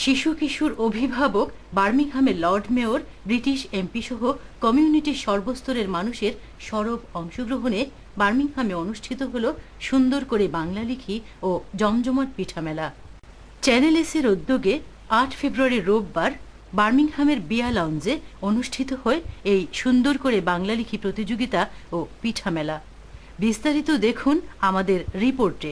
শিশু কিশোর অভিভাবক, বার্মিংহামের lord mayor, British MP সহ কমিউনিটির সর্বস্তরের মানুষের সরব অংশগ্রহণে বার্মিংহামে অনুষ্ঠিত হল সুন্দর করে বাংলা লিখি ও জমজমাট পিঠা মেলা। চ্যানেল এসের উদ্যোগে ৮ ফেব্রুয়ারি রোববার বার্মিংহামের বিয়া লাউঞ্জে অনুষ্ঠিত হয় এই সুন্দর করে বাংলা লিখি প্রতিযোগিতা ও পিঠা মেলা। বিস্তারিত দেখুন আমাদের রিপোর্টে।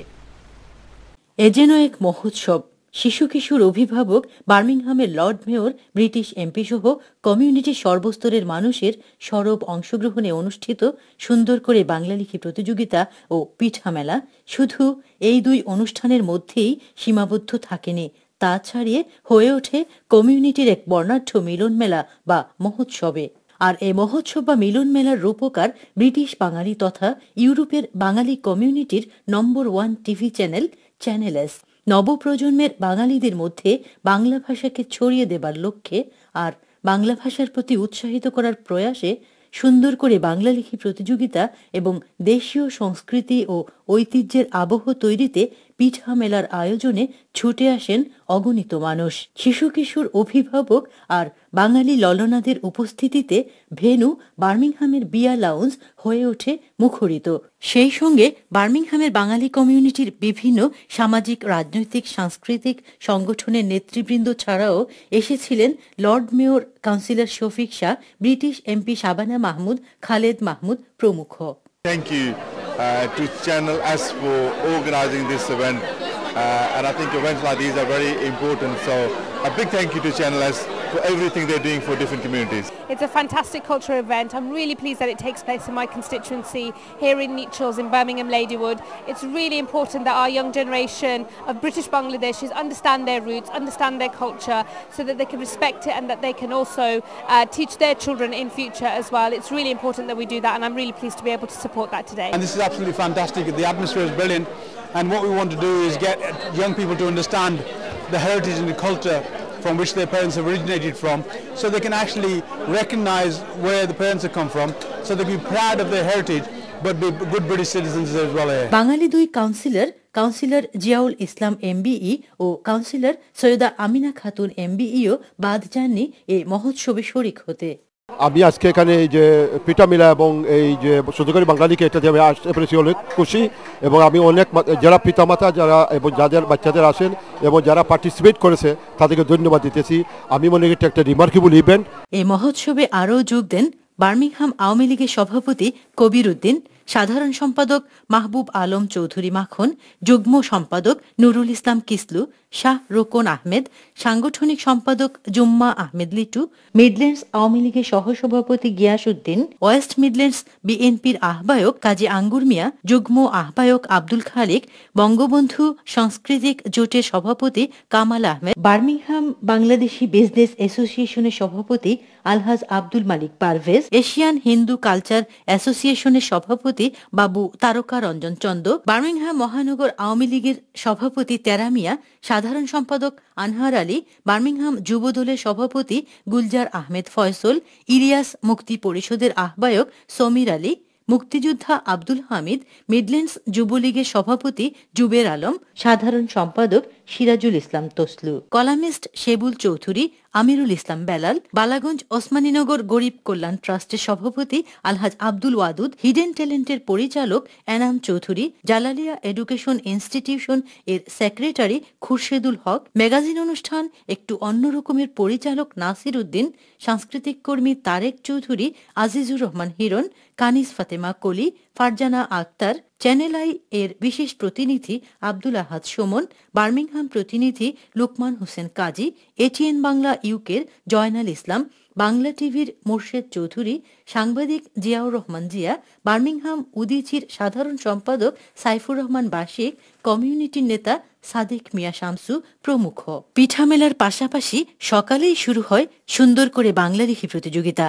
এ যেন এক মহোৎসব। শিশু কিশোর অভিভাবক, বার্মিংহামের লর্ড মেয়র, ব্রিটিশ এমপি সহ কমিউনিটির সর্বস্তরের মানুষের সরব অংশগ্রহণে অনুষ্ঠিত সুন্দর করে বাংলা লিখি প্রতিযোগিতা ও পিঠা মেলা শুধু এই দুই অনুষ্ঠানের মধ্যেই সীমাবদ্ধ থাকেনি, তা ছাড়িয়ে হয়ে ওঠে কমিউনিটির এক বর্ণাঢ্য মিলন মেলা বা মহোৎসবে। আর এই মহোৎসব বা মিলন মেলার রূপকার ব্রিটিশ বাঙালি তথা ইউরোপের বাঙালি কমিউনিটির নম্বর 1 টিভি চ্যানেল চ্যানেল এস। নবপ্রজন্মের বাঙালিদের মধ্যে বাংলা ভাষাকে ছড়িয়ে দেবার লক্ষ্যে আর বাংলা ভাষার প্রতি উৎসাহিত করার প্রয়াসে সুন্দর করে বাংলা লিখি প্রতিযোগিতা এবং দেশীয় সংস্কৃতি ও ঐতিহ্যের আবহ তৈরিতে পিঠা মেলার আয়োজনে ছুটে আসেন অগণিত মানুষ। শিশু কিশোর অভিভাবক আর বাঙালি ললনাদের উপস্থিতিতে ভেন্যু বার্মিংহামের বিয়া লাউঞ্জ হয়ে ওঠে মুখরিত। সেই সঙ্গে বার্মিংহামের বাঙালি কমিউনিটির বিভিন্ন সামাজিক, রাজনৈতিক, সাংস্কৃতিক সংগঠনের নেতৃবৃন্দ ছাড়াও এসেছিলেন Lord mayor, councillor Shafiq Shah, British MP Shabana Mahmud, Khaled Mahmud প্রমুখ। Thank you to Channel S for organizing this event, and I think events like these are very important, so a big thank you to Channel S for everything they're doing for different communities. It's a fantastic cultural event. I'm really pleased that it takes place in my constituency here in Nechells in Birmingham Ladywood. It's really important that our young generation of British Bangladeshis understand their roots, understand their culture, so that they can respect it and that they can also teach their children in future as well. It's really important that we do that, and I'm really pleased to be able to support that today. And this is absolutely fantastic. The atmosphere is brilliant, and what we want to do is get young people to understand the heritage and the culture from which their parents have originated from, so they can actually recognize where the parents have come from, so they can be proud of their heritage but be good British citizens as well. বাঙালি দুই councillor Ziaul Islam MBE ও councillor Syeda Amina Khatun এমবিইও বাদ যাননি এই মহোৎসবে শরিক হতে। আমি আজকে এখানে এই যে পিঠা মেলা এবং এই যে সুন্দর করে বাংলা লিখি এটাতে আমি আসতে পেরেছি, অনেক খুশি। এবং আমি অনেক যারা পিতামাতা যারা এবং যাদের বাচ্চাদের আসেন এবং যারা পার্টিসিপেট করেছে তাদেরকে ধন্যবাদ দিতেছি। আমি মনে করি এটা একটা রিমার্কেবল ইভেন্ট। এই মহোৎসবে আরও যোগ দেন বার্মিংহাম আওয়ামী লীগের সভাপতি কবির উদ্দিন, সাধারণ সম্পাদক মাহবুব আলম চৌধুরী মাখন, যুগ্ম সম্পাদক নুরুল ইসলাম কিসলু, শাহ রোকন আহমেদ, সাংগঠনিক সম্পাদক জুম্মা আহমেদ লিটু, মিডল্যান্ডস আওয়ামী লীগের সহসভাপতি গিয়াস উদ্দিন, ওয়েস্ট মিডল্যান্ডস বিএনপির আহ্বায়ক কাজী আঙ্গুর মিয়া, যুগ্ম আহ্বায়ক আব্দুল খালিক, বঙ্গবন্ধু সাংস্কৃতিক জোটের সভাপতি কামাল আহমেদ, বার্মিংহাম বাংলাদেশি বিজনেস অ্যাসোসিয়েশনের সভাপতি আলহাজ আব্দুল মালিক পারভেজ, এশিয়ান হিন্দু কালচার অ্যাসোসিয়েশনের সভাপতি বাবু তারকা রঞ্জন চন্দ, বার্মিংহাম মহানগর আওয়ামী লীগের সভাপতি তেরামিয়া, সাধারণ সম্পাদক আনহার আলী, বার্মিংহাম যুবদলের সভাপতি গুলজার আহমেদ ফয়সল, ইলিয়াস মুক্তি পরিষদের আহ্বায়ক সমীর আলী, মুক্তিযোদ্ধা আব্দুল হামিদ, মিডল্যান্ডস যুবলীগের সভাপতি জুবের আলম, সাধারণ সম্পাদক সিরাজুল ইসলাম তসলু, কলামিস্ট শেবুল চৌধুরী, আমিরুল ইসলাম বেলাল, বালাগঞ্জ ওসমানীনগর গরিব কল্যাণ ট্রাস্টের সভাপতি আলহাজ আব্দুল ওয়াদুদ, হিডেন ট্যালেন্টের পরিচালক এনাম চৌধুরী, জালালিয়া এডুকেশন ইনস্টিটিউশন এর সেক্রেটারি খুরশেদুল হক, ম্যাগাজিন অনুষ্ঠান একটু অন্যরকমের পরিচালক নাসির উদ্দিন, সাংস্কৃতিক কর্মী তারেক চৌধুরী, আজিজুর রহমান হিরণ, কানিজ ফাতেমা কলি, ফারজানা আক্তার, চ্যানেল আই এর বিশেষ প্রতিনিধি আব্দুল আহাদ সুমন, বার্মিংহাম প্রতিনিধি লুকমান হোসেন কাজী, এটিএন বাংলা ইউকের জয়নাল ইসলাম, বাংলা টিভির মোর্শেদ চৌধুরী, সাংবাদিক জিয়াউর রহমান জিয়া, বার্মিংহাম উদীচীর সাধারণ সম্পাদক সাইফুর রহমান বাশিক, কমিউনিটির নেতা সাদিক মিয়া শামসু প্রমুখ। পিঠা মেলার পাশাপাশি সকালেই শুরু হয় সুন্দর করে বাংলা লিখি প্রতিযোগিতা।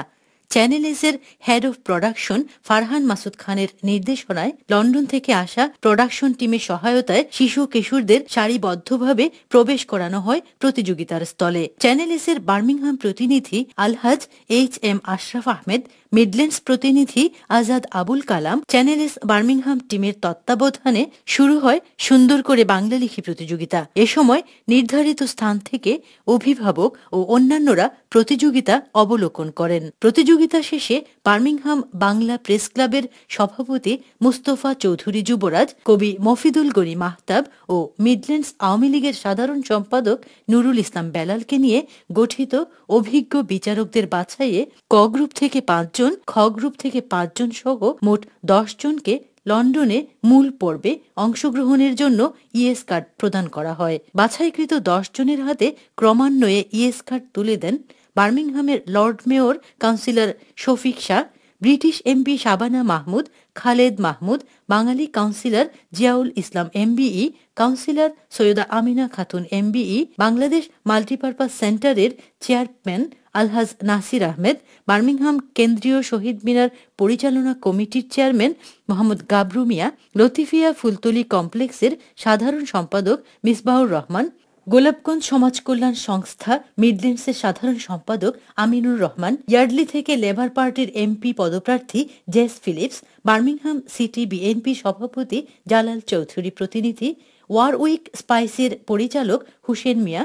চ্যানেল এসের head of production Farhan Masud খানের নির্দেশনায় লন্ডন থেকে আসা প্রোডাকশন টিমের সহায়তায় শিশু কিশোরদের সারিবদ্ধভাবে প্রবেশ করানো হয় প্রতিযোগিতার স্থলে। চ্যানেল এসের বার্মিংহাম প্রতিনিধি Alhaj H M Ashraf Ahmed, Midlands প্রতিনিধি Azad Abul Kalam channel S Birmingham টিমের তত্ত্বাবধানে শুরু হয় সুন্দর করে বাংলা লিখি প্রতিযোগিতা। এ সময় নির্ধারিত স্থান থেকে অভিভাবক ও অন্যান্যরা প্রতিযোগিতা অবলোকন করেন। প্রতিযোগিতা শেষে বার্মিংহাম বাংলা প্রেস ক্লাবের সভাপতি মুস্তফা চৌধুরী যুবরাজ, কবি মফিদুল গনি মাহতাব ও মিডল্যান্ডস আওয়ামী লীগের সাধারণ সম্পাদক নুরুল ইসলাম বেলালকে নিয়ে গঠিত অভিজ্ঞ বিচারকদের বাছাইয়ে ক গ্রুপ থেকে 5 জন, খ গ্রুপ থেকে 5 জন সহ মোট 10 জনকে লন্ডনে মূল পর্বে অংশগ্রহণের জন্য ইএস কার্ড প্রদান করা হয়। বাছাইকৃত 10 জনের হাতে ক্রমান্বয়ে ইএস কার্ড তুলে দেন বার্মিংহামের lord mayor councillor Shafiq Shah, British MP Shabana Mahmud, Khaled Mahmud, Bangali councillor Ziaul Islam MBE, councillor Syeda Amina Khatun MBE, Bangladesh multipurpose সেন্টারের চেয়ারম্যান আলহাজ নাসির আহমেদ, বার্মিংহাম কেন্দ্রীয় শহীদ মিনার পরিচালনা কমিটির চেয়ারম্যান মোহাম্মদ গাবরু মিয়া, লতিফিয়া ফুলতলি কমপ্লেক্সের সাধারণ সম্পাদক মিসবাহুর রহমান, গোলাপগঞ্জ সমাজ কল্যাণ সংস্থা মিডল্যান্ডসের সাধারণ সম্পাদক আমিনুর রহমান, ইয়ার্ডলি থেকে লেবার পার্টির এমপি পদপ্রার্থী Jess Phillips, Birmingham city BNP সভাপতি জালাল চৌধুরী প্রতিনিধি, ওয়ারউইক স্পাইসের পরিচালক হুসেন মিয়া,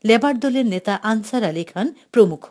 লেবার দলের নেতা আনসার আলী খান প্রমুখ।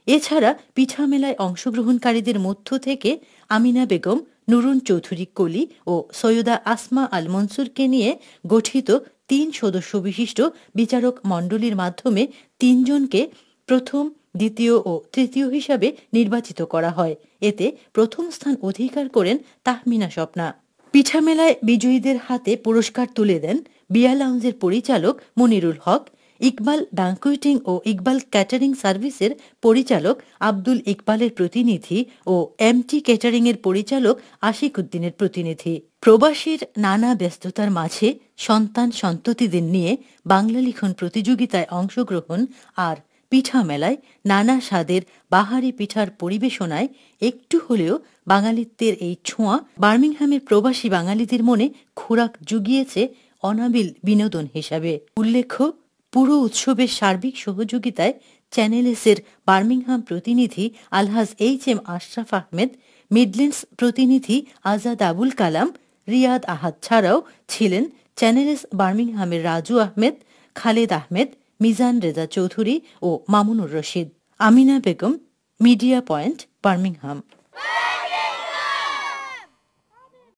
এছাড়া পিঠা মেলায় অংশগ্রহণকারীদের মধ্য থেকে আমিনা বেগম, নুরুন চৌধুরী কলি ও সৈয়দা আসমা আল মনসুরকে নিয়ে গঠিত 3 সদস্য বিশিষ্ট বিচারক মণ্ডলীর মাধ্যমে 3 জনকে প্রথম, দ্বিতীয় ও তৃতীয় হিসাবে নির্বাচিত করা হয়। এতে প্রথম স্থান অধিকার করেন তাহমিনা স্বপ্না। পিঠা মেলায় বিজয়ীদের হাতে পুরস্কার তুলে দেন বিয়া লাউঞ্জের পরিচালক মনিরুল হক, ইকবাল ব্যাংকুয়েটিং ও ইকবাল ক্যাটারিং সার্ভিসের পরিচালক আব্দুল ইকবালের প্রতিনিধি ও এমটি ক্যাটারিং এর পরিচালক আশিক উদ্দিনের প্রতিনিধি। প্রবাসীর নানা ব্যস্ততার মাঝে সন্তান সন্ততিদের নিয়ে বাংলা লিখন প্রতিযোগিতায় অংশগ্রহণ আর পিঠা মেলায় নানা স্বাদের বাহারি পিঠার পরিবেশনায় একটু হলেও বাঙালিত্বের এই ছোঁয়া বার্মিংহামের প্রবাসী বাঙালিদের মনে খোরাক জুগিয়েছে অনাবিল বিনোদন হিসাবে। উল্লেখ্য, পুরো উৎসবের সার্বিক সহযোগিতায় চ্যানেল এসের বার্মিংহাম প্রতিনিধি আলহাজ এইচ.এম. আশরাফ আহমেদ, মিডল্যান্ডস প্রতিনিধি আজাদ আবুল কালাম, রিয়াদ আহাদ ছাড়াও ছিলেন চ্যানেল এস বার্মিংহামের রাজু আহমেদ, খালেদ আহমেদ, মিজান রেজা চৌধুরী ও Mamunur Rashid. Amina Begum, media point, Birmingham.